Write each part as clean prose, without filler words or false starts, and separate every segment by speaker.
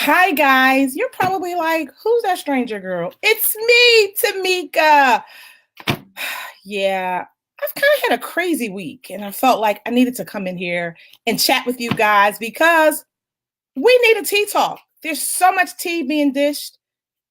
Speaker 1: Hi, guys. You're probably like, who's that stranger girl? It's me, Tomika. Yeah, I've kind of had a crazy week, and I felt like I needed to come in here and chat with you guys because we need a tea talk. There's so much tea being dished,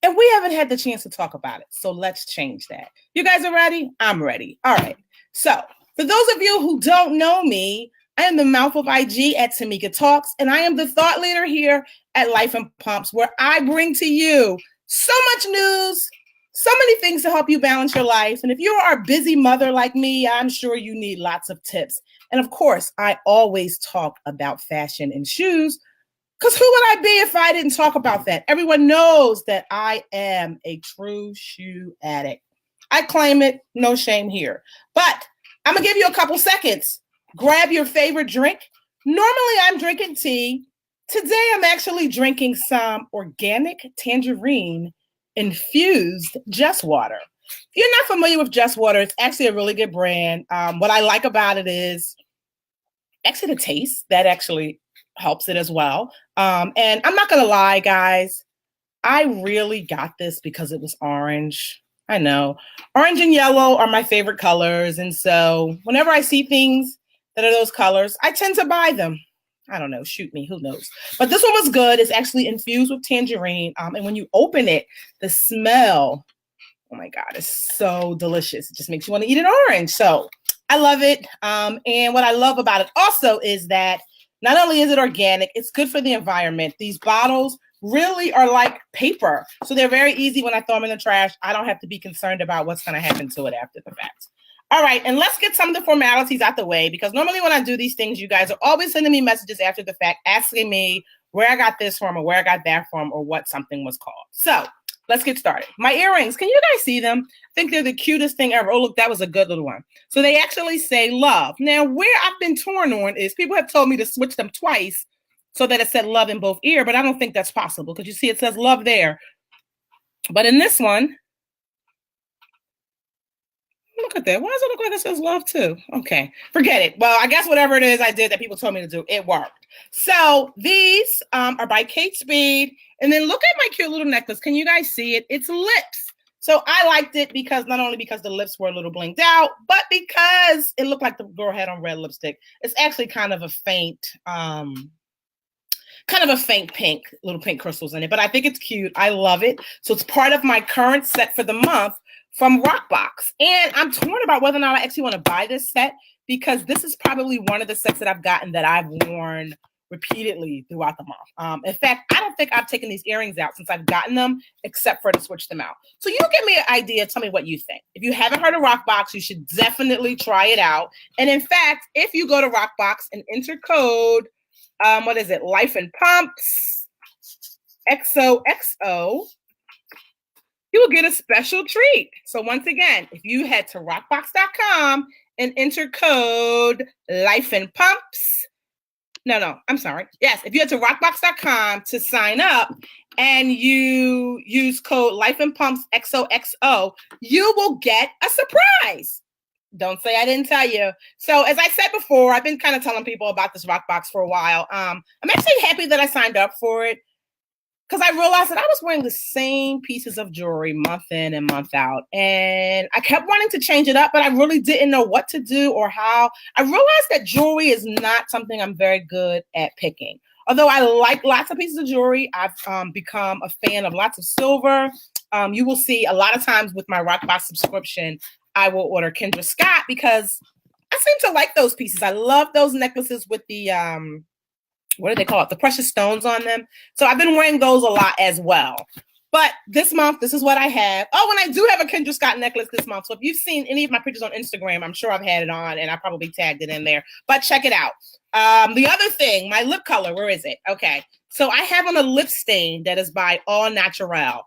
Speaker 1: and we haven't had the chance to talk about it. So let's change that. You guys are ready? I'm ready. All right. So, for those of you who don't know me, I am the mouth of IG at Tomika Talks, and I am the thought leader here at Life and Pumps, where I bring to you so much news, so many things to help you balance your life. And if you are a busy mother like me, I'm sure you need lots of tips. And of course, I always talk about fashion and shoes because who would I be if I didn't talk about that? Everyone knows that I am a true shoe addict. I claim it, no shame here. But I'm going to give you a couple seconds. Grab your favorite drink. Normally, I'm drinking tea. Today, I'm actually drinking some organic tangerine infused Just Water. If you're not familiar with Just Water, it's actually a really good brand. What I like about it is actually the taste. That actually helps it as well. And I'm not going to lie, guys. I really got this because it was orange. I know. Orange and yellow are my favorite colors. And so whenever I see things that are those colors, I tend to buy them. I don't know. Shoot me. Who knows? But this one was good. It's actually infused with tangerine. And when you open it, the smell, oh my God, it's so delicious. It just makes you want to eat an orange. So I love it. And what I love about it also is that not only is it organic, it's good for the environment. These bottles really are like paper. So they're very easy when I throw them in the trash. I don't have to be concerned about what's going to happen to it after the fact. All right, and let's get some of the formalities out the way because normally when I do these things, you guys are always sending me messages after the fact, asking me where I got this from or where I got that from or what something was called. So let's get started. My earrings, can you guys see them? I think they're the cutest thing ever. Oh, look, that was a good little one. So they actually say love. Now, where I've been torn on is people have told me to switch them twice so that it said love in both ear, but I don't think that's possible because you see it says love there. But in this one, look at that. Why does it look like it says love too? Okay, forget it. Well, I guess whatever it is I did that people told me to do, it worked. So these are by Kate Speed. And then look at my cute little necklace. Can you guys see it? It's lips. So I liked it because not only because the lips were a little blinked out, but because it looked like the girl had on red lipstick. It's actually kind of a faint pink, little pink crystals in it, but I think it's cute. I love it. So it's part of my current set for the month from Rockbox. And I'm torn about whether or not I actually want to buy this set because this is probably one of the sets that I've gotten that I've worn repeatedly throughout the month. In fact, I don't think I've taken these earrings out since I've gotten them, except for to switch them out. So you give me an idea. Tell me what you think. If you haven't heard of Rockbox, you should definitely try it out. And in fact, if you go to Rockbox and enter code, what is it? Life and Pumps, XOXO, you will get a special treat. So once again, if you head to rockbox.com and enter code Life and Pumps, if you head to rockbox.com to sign up and you use code Life and Pumps XOXO, you will get a surprise. Don't say I didn't tell you. So as I said before, I've been kind of telling people about this Rockbox for a while. I'm actually happy that I signed up for it because I realized that I was wearing the same pieces of jewelry month in and month out. And I kept wanting to change it up, but I really didn't know what to do or how. I realized that jewelry is not something I'm very good at picking. Although I like lots of pieces of jewelry, I've become a fan of lots of silver. You will see a lot of times with my Rockbox subscription, I will order Kendra Scott because I seem to like those pieces. I love those necklaces with the what do they call it? The precious stones on them. So I've been wearing those a lot as well. But this month, this is what I have. Oh, and I do have a Kendra Scott necklace this month. So if you've seen any of my pictures on Instagram, I'm sure I've had it on and I probably tagged it in there. But check it out. The other thing, my lip color, where is it? Okay. So I have on a lip stain that is by All Natural.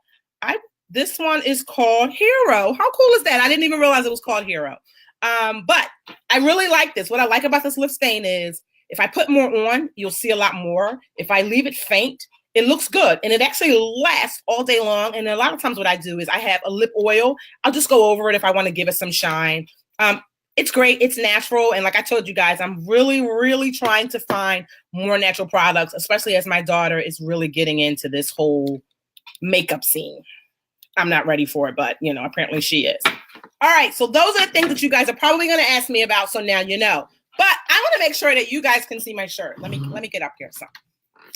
Speaker 1: This one is called Hero. How cool is that? I didn't even realize it was called Hero. But I really like this. What I like about this lip stain is if I put more on, you'll see a lot more. If I leave it faint, it looks good. And it actually lasts all day long. And a lot of times what I do is I have a lip oil. I'll just go over it if I want to give it some shine. It's great. It's natural. And like I told you guys, I'm really, really trying to find more natural products, especially as my daughter is really getting into this whole makeup scene. I'm not ready for it, but apparently she is. All right. So those are the things that you guys are probably going to ask me about. So now you know. But I want to make sure that you guys can see my shirt. Let me get up here. So,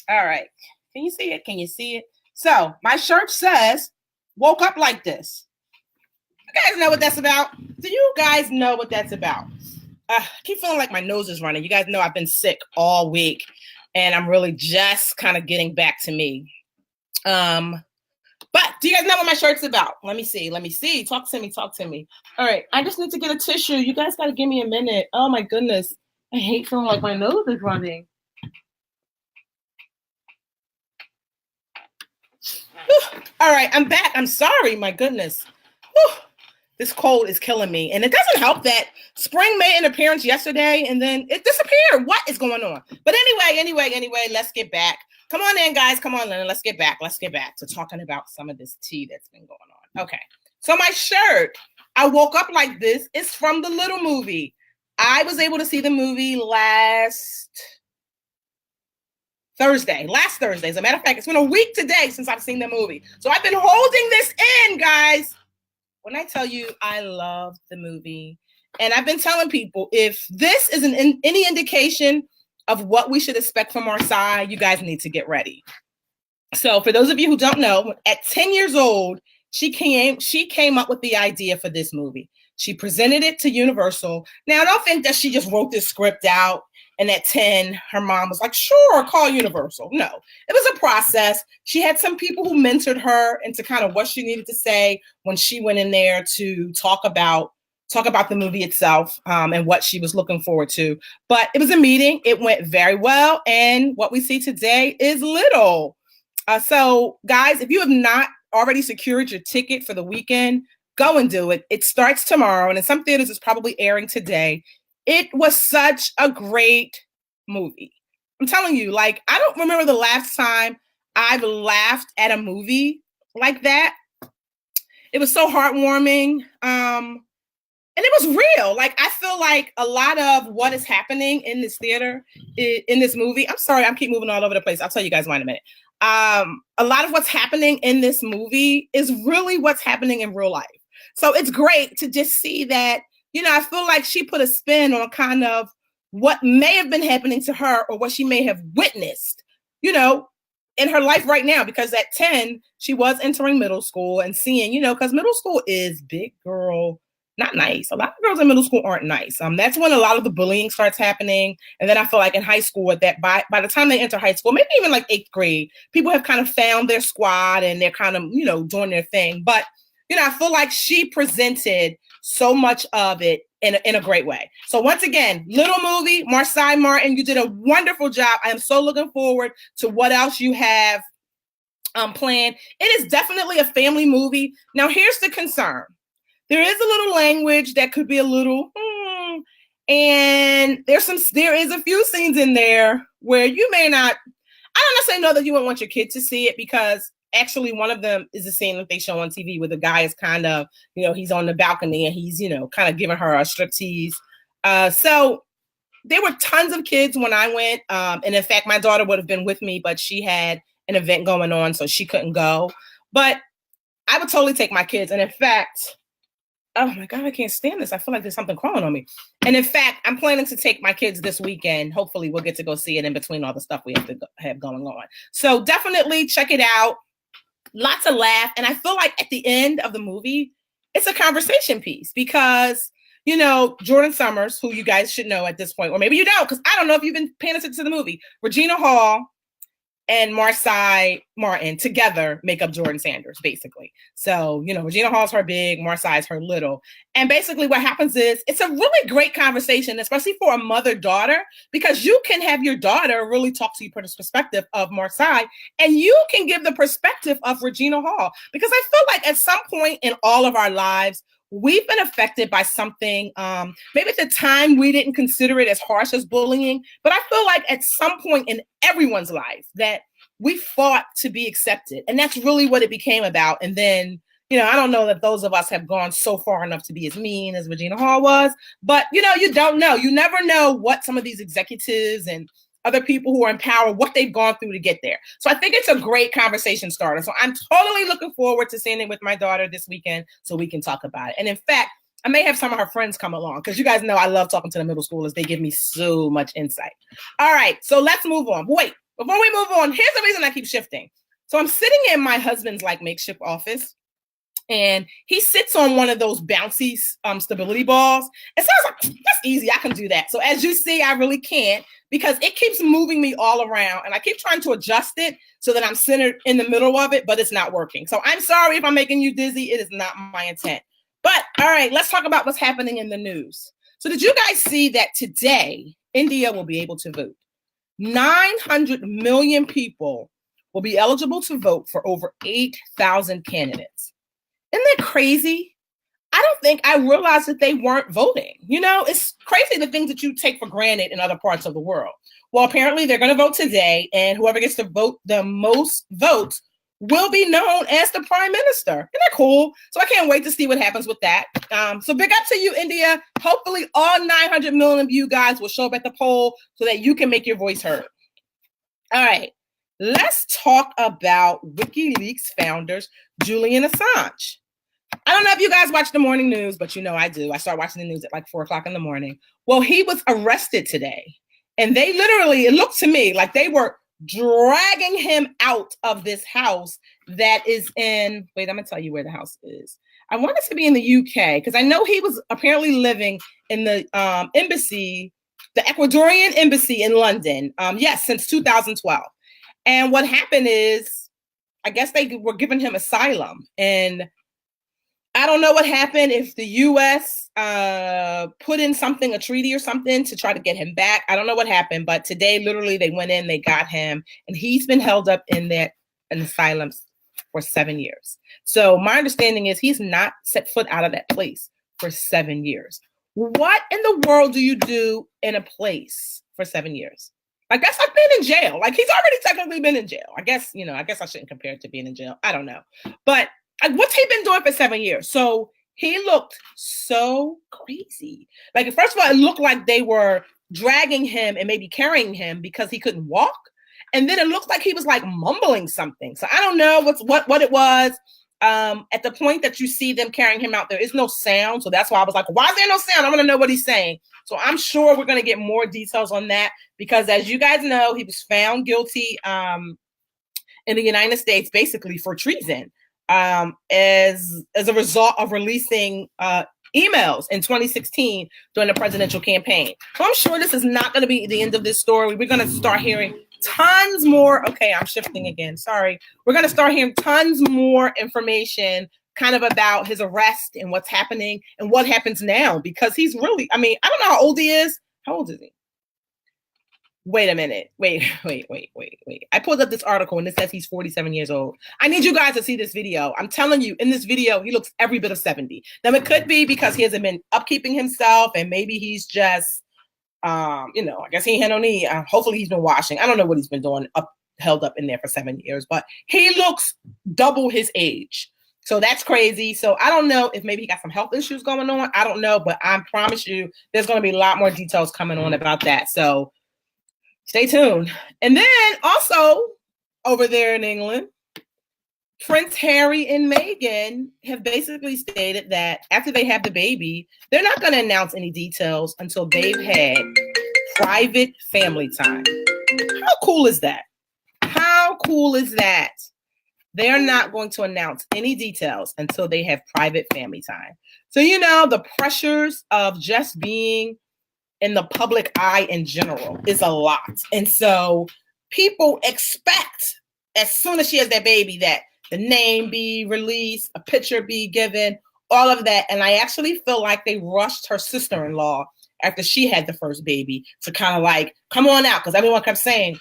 Speaker 1: all right. Can you see it? Can you see it? So my shirt says, "Woke up like this." You guys know what that's about? Do you guys know what that's about? I keep feeling like my nose is running. You guys know I've been sick all week, and I'm really just kind of getting back to me. But do you guys know what my shirt's about? Let me see. Talk to me. All right. I just need to get a tissue. You guys got to give me a minute. Oh, my goodness. I hate feeling like my nose is running. Whew. All right. I'm back. I'm sorry. My goodness. Whew. This cold is killing me. And it doesn't help that spring made an appearance yesterday and then it disappeared. What is going on? But anyway, let's get back. Come on in, guys. Come on in. Let's get back to talking about some of this tea that's been going on. Okay. So my shirt, I woke up like this. It's from the Little movie. I was able to see the movie last Thursday. As a matter of fact, it's been a week today since I've seen the movie. So I've been holding this in, guys. When I tell you I love the movie, and I've been telling people, if this is any indication of what we should expect from our side, you guys need to get ready. So for those of you who don't know, at 10 years old, she came up with the idea for this movie. She presented it to Universal. Now, I don't think that she just wrote this script out and at 10, her mom was like, sure, call Universal. No, it was a process. She had some people who mentored her into kind of what she needed to say when she went in there to talk about the movie itself and what she was looking forward to. But it was a meeting. It went very well. And what we see today is Little. So, guys, if you have not already secured your ticket for the weekend, go and do it. It starts tomorrow. And in some theaters, it's probably airing today. It was such a great movie. I'm telling you, like, I don't remember the last time I've laughed at a movie like that. It was so heartwarming. And it was real. Like, I feel like a lot of what is happening in this theater, in this movie, I'm sorry, I keep moving all over the place. I'll tell you guys why in a minute. A lot of what's happening in this movie is really what's happening in real life. So it's great to just see that, I feel like she put a spin on kind of what may have been happening to her or what she may have witnessed, in her life right now, because at 10, she was entering middle school and seeing, because middle school is big girl, not nice. A lot of girls in middle school aren't nice. That's when a lot of the bullying starts happening. And then I feel like in high school, by the time they enter high school, maybe even like 8th grade, people have kind of found their squad and they're kind of, doing their thing. But, I feel like she presented so much of it in a great way. So once again, Little movie, Marsai Martin, you did a wonderful job. I am so looking forward to what else you have planned. It is definitely a family movie. Now, here's the concern. There is a little language that could be a little, and there is a few scenes in there where you may not, I don't necessarily know that you won't want your kid to see it, because actually one of them is a scene that they show on TV where the guy is kind of, he's on the balcony and he's, kind of giving her a striptease. So there were tons of kids when I went. And in fact, my daughter would have been with me, but she had an event going on, so she couldn't go. But I would totally take my kids. And in fact, oh my God, I can't stand this. I feel like there's something crawling on me. And in fact, I'm planning to take my kids this weekend. Hopefully we'll get to go see it in between all the stuff we have to have going on. So definitely check it out. Lots of laugh. And I feel like at the end of the movie, it's a conversation piece because, Jordan Summers, who you guys should know at this point, or maybe you don't, because I don't know if you've been paying attention to the movie, Regina Hall and Marsai Martin together make up Jordan Sanders, basically. So, Regina Hall's her big, Marsai's her little. And basically what happens is it's a really great conversation, especially for a mother-daughter, because you can have your daughter really talk to you from the perspective of Marsai, and you can give the perspective of Regina Hall. Because I feel like at some point in all of our lives, we've been affected by something. Maybe at the time we didn't consider it as harsh as bullying, but I feel like at some point in everyone's life that we fought to be accepted. And that's really what it became about. And then, I don't know that those of us have gone so far enough to be as mean as Regina Hall was, but you don't know. You never know what some of these executives and other people who are in power, what they've gone through to get there. So I think it's a great conversation starter. So I'm totally looking forward to seeing it with my daughter this weekend so we can talk about it. And in fact, I may have some of her friends come along because you guys know I love talking to the middle schoolers. They give me so much insight. All right, so let's move on. Wait, before we move on, here's the reason I keep shifting. So I'm sitting in my husband's makeshift office, and he sits on one of those bouncy stability balls. And so I was like, that's easy. I can do that. So as you see, I really can't because it keeps moving me all around. And I keep trying to adjust it so that I'm centered in the middle of it, but it's not working. So I'm sorry if I'm making you dizzy. It is not my intent. But all right, let's talk about what's happening in the news. So did you guys see that today, India will be able to vote? 900 million people will be eligible to vote for over 8,000 candidates. Isn't that crazy? I don't think I realized that they weren't voting. It's crazy the things that you take for granted in other parts of the world. Well, apparently they're going to vote today, and whoever gets to vote the most votes will be known as the prime minister. Isn't that cool? So I can't wait to see what happens with that. So big up to you, India. Hopefully all 900 million of you guys will show up at the poll so that you can make your voice heard. All right. Let's talk about WikiLeaks founders, Julian Assange. I don't know if you guys watch the morning news, but I do. I start watching the news at 4 o'clock in the morning. Well, he was arrested today. And they literally, it looked to me like they were dragging him out of this house that is in, wait, I'm going to tell you where the house is. I want it to be in the UK because I know he was apparently living in the embassy, the Ecuadorian embassy in London. Yes, since 2012. And what happened is, I guess they were giving him asylum. And I don't know what happened, if the U.S. put in a treaty or something to try to get him back. I don't know what happened. But today, literally, they went in, they got him. And he's been held up in an asylum for 7 years. So my understanding is he's not set foot out of that place for 7 years. What in the world do you do in a place for 7 years? That's like being in jail. He's already technically been in jail. I guess I shouldn't compare it to being in jail. I don't know. But what's he been doing for 7 years? So he looked so crazy. First of all, it looked like they were dragging him and maybe carrying him because he couldn't walk. And then it looked like he was mumbling something. So I don't know what it was. At the point that you see them carrying him out, there is no sound. So that's why I was like, why is there no sound? I want to know what he's saying. So I'm sure we're going to get more details on that because, as you guys know, he was found guilty in the United States, basically for treason, as a result of releasing emails in 2016 during the presidential campaign. So I'm sure this is not going to be the end of this story. We're going to start hearing tons more. Okay, I'm shifting again. Sorry. We're going to start hearing tons more information kind of about his arrest and what's happening and what happens now, because he's really, I don't know how old he is. How old is he? Wait a minute. Wait. I pulled up this article and it says he's 47 years old. I need you guys to see this video. I'm telling you, in this video, he looks every bit of 70. Now, it could be because he hasn't been upkeeping himself and maybe he's just, I guess he had no need. Hopefully he's been washing. I don't know what he's been doing held up in there for 7 years, but he looks double his age. So that's crazy. So I don't know if maybe he got some health issues going on. I don't know, but I promise you there's going to be a lot more details coming on about that. So stay tuned. And then also over there in England, Prince Harry and Meghan have basically stated that after they have the baby, they're not going to announce any details until they've had private family time. How cool is that? How cool is that? They're not going to announce any details until they have private family time. So, the pressures of just being in the public eye in general is a lot. And so people expect, as soon as she has that baby, that the name be released, a picture be given, all of that. And I actually feel like they rushed her sister-in-law after she had the first baby to kind of come on out. Because everyone kept saying,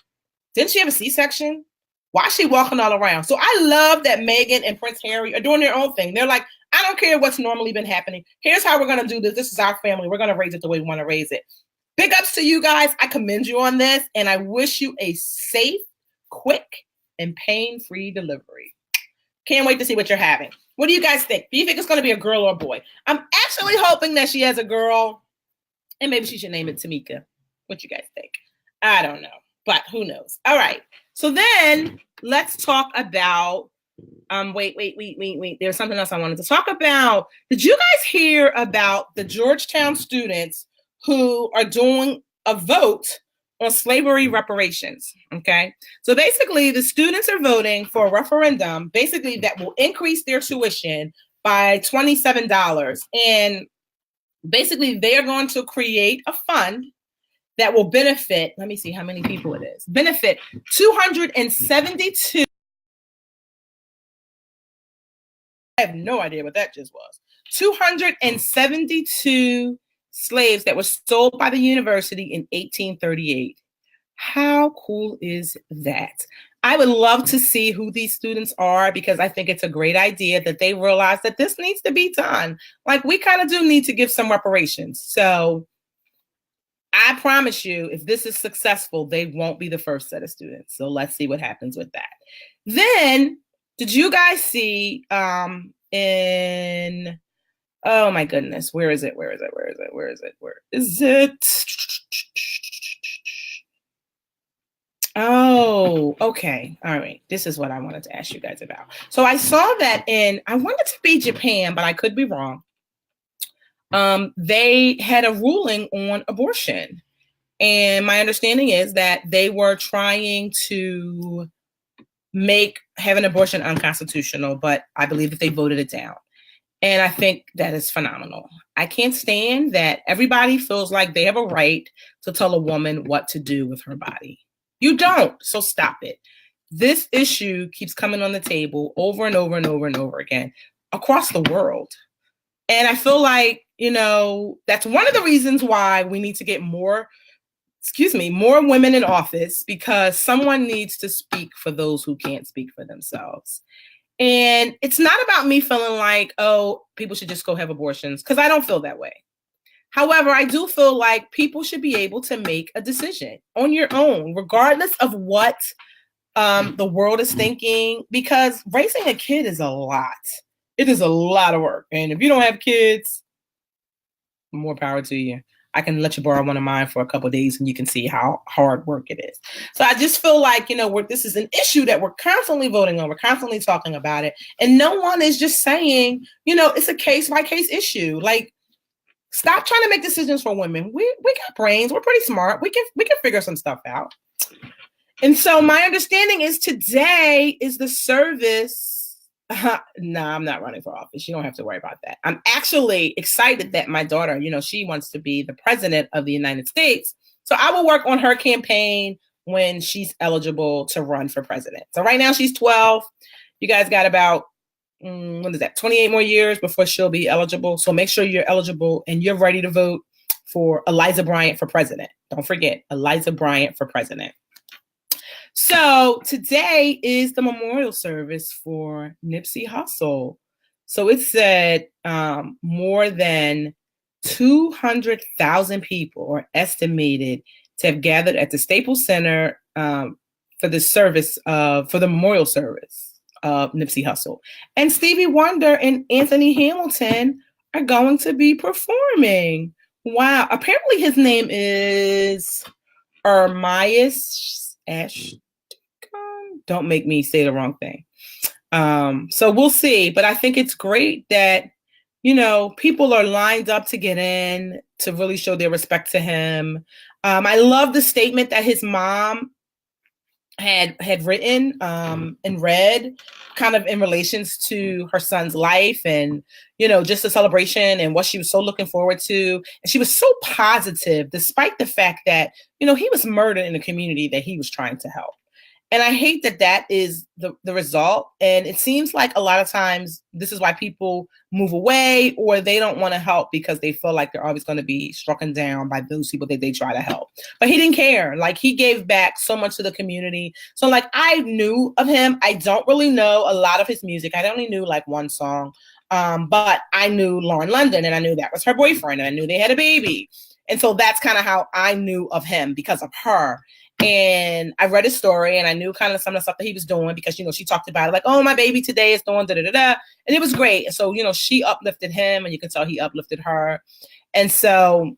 Speaker 1: didn't she have a C-section? Why is she walking all around? So I love that Meghan and Prince Harry are doing their own thing. They're like, I don't care what's normally been happening. Here's how we're going to do this. This is our family. We're going to raise it the way we want to raise it. Big ups to you guys. I commend you on this. And I wish you a safe, quick, and pain-free delivery. Can't wait to see what you're having. What do you guys think? Do you think it's going to be a girl or a boy? I'm actually hoping that she has a girl, and maybe she should name it Tomika. What you guys think? I don't know, but who knows? All right. So then let's talk about, wait. There's something else I wanted to talk about. Did you guys hear about the Georgetown students who are doing a vote on slavery reparations? Okay. So basically the students are voting for a referendum, basically that will increase their tuition by $27. And basically they are going to create a fund that will benefit, let me see how many people it is, benefit 272. I have no idea what that just was. 272 slaves that were sold by the university in 1838. How cool is that? I would love to see who these students are, because I think it's a great idea that they realize that this needs to be done. Like, we kind of do need to give some reparations. So I promise you, if this is successful, they won't be the first set of students. So let's see what happens with that. Then, did you guys see in, oh my goodness, where is it? Oh, okay. All right. This is what I wanted to ask you guys about. So I saw that I wanted to be Japan, but I could be wrong. They had a ruling on abortion. And my understanding is that they were trying to make having abortion unconstitutional, but I believe that they voted it down. And I think that is phenomenal. I can't stand that everybody feels like they have a right to tell a woman what to do with her body. You don't, so stop it. This issue keeps coming on the table over and over and over and over again across the world. And I feel like, that's one of the reasons why we need to get more women in office, because someone needs to speak for those who can't speak for themselves. And it's not about me feeling like, oh, people should just go have abortions, because I don't feel that way. However, I do feel like people should be able to make a decision on your own, regardless of what the world is thinking, because raising a kid is a lot. It is a lot of work. And if you don't have kids, more power to you. I can let you borrow one of mine for a couple of days and you can see how hard work it is. So I just feel like, this is an issue that we're constantly voting on. We're constantly talking about it. And no one is just saying, it's a case by case issue. Like, stop trying to make decisions for women. We got brains. We're pretty smart. We can figure some stuff out. And so my understanding is today is the service. No, I'm not running for office. You don't have to worry about that. I'm actually excited that my daughter, she wants to be the president of the United States. So I will work on her campaign when she's eligible to run for president. So right now she's 12. You guys got about, 28 more years before she'll be eligible. So make sure you're eligible and you're ready to vote for Eliza Bryant for president. Don't forget, Eliza Bryant for president. So today is the memorial service for Nipsey Hussle. So it said more than 200,000 people are estimated to have gathered at the Staples Center for the memorial service of Nipsey Hussle. And Stevie Wonder and Anthony Hamilton are going to be performing. Wow. Apparently his name is Ermias Ash. Don't make me say the wrong thing. So we'll see. But I think it's great that, people are lined up to get in to really show their respect to him. I love the statement that his mom had written and read, kind of in relations to her son's life and, just the celebration and what she was so looking forward to. And she was so positive, despite the fact that, he was murdered in a community that he was trying to help. And I hate that is the result. And it seems like a lot of times this is why people move away, or they don't want to help because they feel like they're always going to be struck down by those people that they try to help. But he didn't care. Like, he gave back so much to the community. So like, I knew of him. I don't really know a lot of his music. I only knew like one song. But I knew Lauren London, and I knew that was her boyfriend, and I knew they had a baby. And so that's kind of how I knew of him, because of her. And I read his story and I knew kind of some of the stuff that he was doing because, she talked about it like, oh, my baby today is doing da-da-da-da. And it was great. And so, she uplifted him and you can tell he uplifted her. And so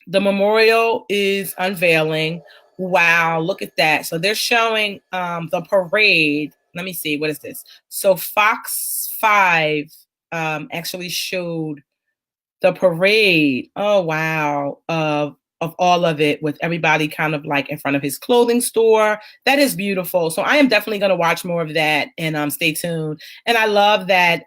Speaker 1: the memorial is unveiling. Wow, look at that. So they're showing the parade. Let me see, what is this? So Fox 5 actually showed the parade. Oh, wow. Of all of it with everybody kind of like in front of his clothing store. That is beautiful. So I am definitely going to watch more of that and stay tuned. And I love that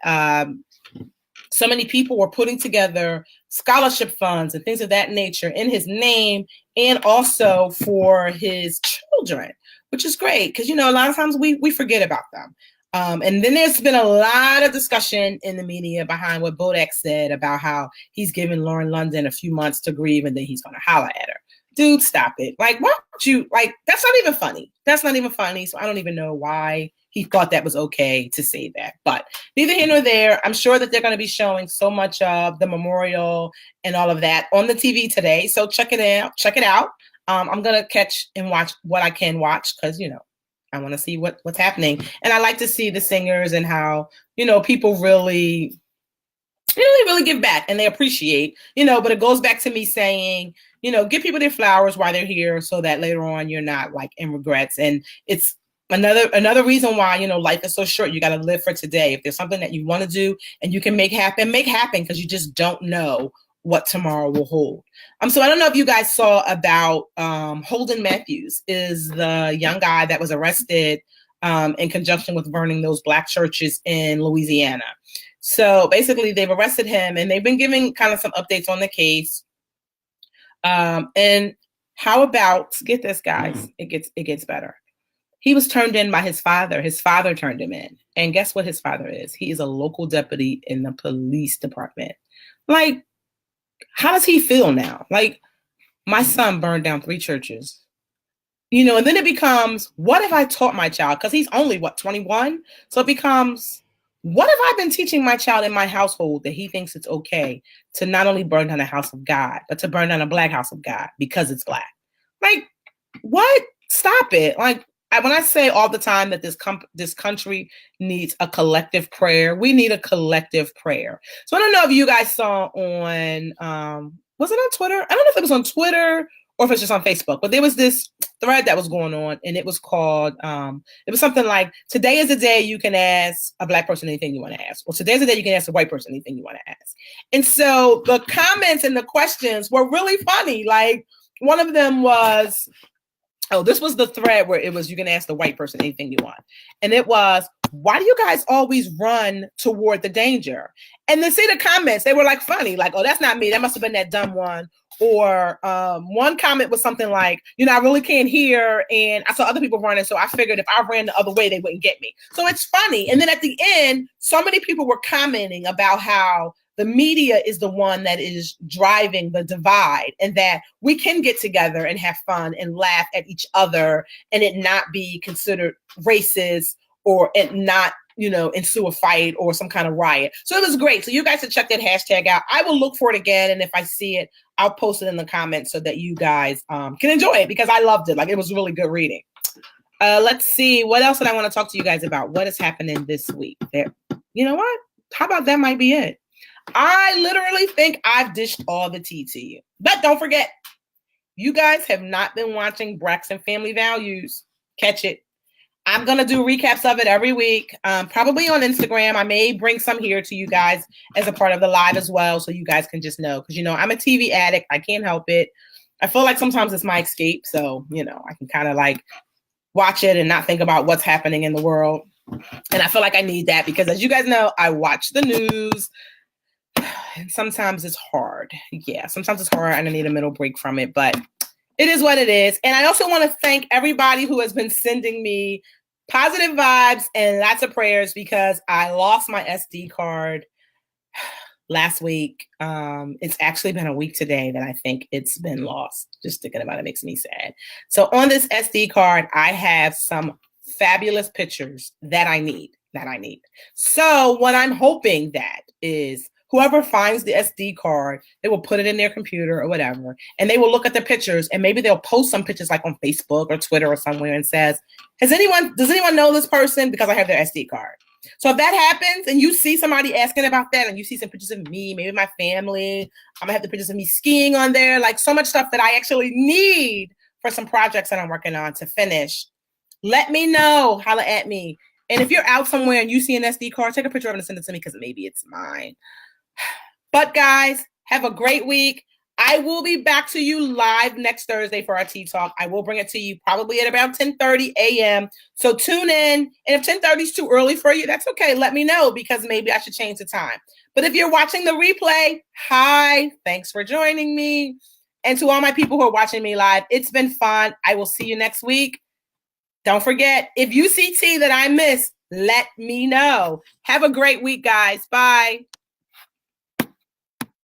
Speaker 1: so many people were putting together scholarship funds and things of that nature in his name and also for his children, which is great because, a lot of times we forget about them. And then there's been a lot of discussion in the media behind what Bodak said about how he's given Lauren London a few months to grieve and then he's going to holler at her. Dude, stop it. Like, why don't you, like, that's not even funny. That's not even funny. So I don't even know why he thought that was okay to say that. But neither here nor there. I'm sure that they're going to be showing so much of the memorial and all of that on the TV today. So check it out. Check it out. I'm going to catch and watch what I can watch because, I want to see what's happening. And I like to see the singers and how, people really give back and they appreciate, but it goes back to me saying, give people their flowers while they're here so that later on you're not like in regrets. And it's another reason why, life is so short. You got to live for today. If there's something that you want to do and you can make happen because you just don't know what tomorrow will hold. So I don't know if you guys saw about Holden Matthews is the young guy that was arrested in conjunction with burning those Black churches in Louisiana. So basically they've arrested him and they've been giving kind of some updates on the case. And how about, get this, guys, it gets better. He was turned in by his father. His father turned him in. And guess what his father is? He is a local deputy in the police department. Like, how does he feel now? Like, my son burned down 3 churches. And then it becomes, what if I taught my child? Because he's only, 21? So it becomes, what if I've been teaching my child in my household that he thinks it's okay to not only burn down a house of God, but to burn down a Black house of God because it's Black? Like, what? Stop it. Like, when I say all the time that this country needs a collective prayer, we need a collective prayer. So I don't know if you guys saw on, was it on Twitter? I don't know if it was on Twitter or if it's just on Facebook, but there was this thread that was going on and it was called, it was something like, today is the day you can ask a Black person anything you want to ask, or today's the day you can ask a white person anything you want to ask. And so the comments and the questions were really funny. Like, one of them was, this was the thread where it was, you can ask the white person anything you want. And it was, why do you guys always run toward the danger? And then see the comments, they were like funny, like, oh, that's not me. That must have been that dumb one. Or one comment was something like, I really can't hear. And I saw other people running. So I figured if I ran the other way, they wouldn't get me. So it's funny. And then at the end, so many people were commenting about how the media is the one that is driving the divide and that we can get together and have fun and laugh at each other and it not be considered racist or it not, ensue a fight or some kind of riot. So it was great. So you guys should check that hashtag out. I will look for it again. And if I see it, I'll post it in the comments so that you guys can enjoy it because I loved it. Like, it was really good reading. Let's see. What else did I want to talk to you guys about? What is happening this week? There. You know what? How about that might be it? I literally think I've dished all the tea to you. But don't forget, you guys have not been watching Braxton Family Values. Catch it. I'm going to do recaps of it every week, probably on Instagram. I may bring some here to you guys as a part of the live as well, so you guys can just know. Because, I'm a TV addict. I can't help it. I feel like sometimes it's my escape. So, I can kind of like watch it and not think about what's happening in the world. And I feel like I need that because, as you guys know, I watch the news. And sometimes it's hard. Yeah, sometimes it's hard and I need a middle break from it, but it is what it is. And I also want to thank everybody who has been sending me positive vibes and lots of prayers because I lost my SD card last week. It's actually been a week today that I think it's been lost. Just thinking about it makes me sad. So on this SD card, I have some fabulous pictures that I need. So what I'm hoping that is whoever finds the SD card, they will put it in their computer or whatever, and they will look at the pictures, and maybe they'll post some pictures like on Facebook or Twitter or somewhere and says, does anyone know this person? Because I have their SD card. So if that happens and you see somebody asking about that and you see some pictures of me, maybe my family, I'm gonna have the pictures of me skiing on there, like so much stuff that I actually need for some projects that I'm working on to finish. Let me know, holla at me. And if you're out somewhere and you see an SD card, take a picture of it and send it to me because maybe it's mine. But guys, have a great week. I will be back to you live next Thursday for our Tea Talk. I will bring it to you probably at about 10:30 a.m. So tune in. And if 10:30 is too early for you, that's okay. Let me know because maybe I should change the time. But if you're watching the replay, hi, thanks for joining me. And to all my people who are watching me live, it's been fun. I will see you next week. Don't forget, if you see tea that I missed, let me know. Have a great week, guys. Bye.